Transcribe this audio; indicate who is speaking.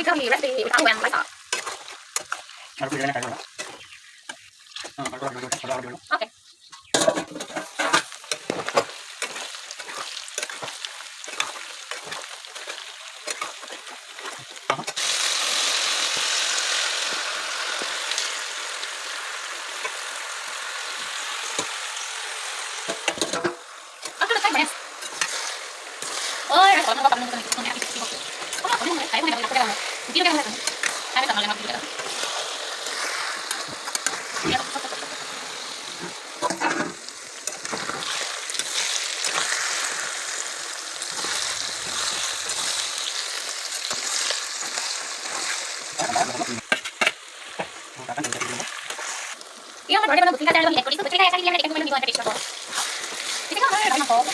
Speaker 1: kami recipe utawan basta.
Speaker 2: Ano pwede na kayo na?
Speaker 1: Okay. Ôi, rồi còn nó có cầm cái con này đi. Có nó cũng thấy không hay cái đâu. Chỉ cái này. Hai cái tầm này nó đi. Iya, kan berarti mana bukti kan ada lebih ekor itu, bukti kayak kali yang ada yang belum dibuat dari siapa. Jadi kan ada yang mau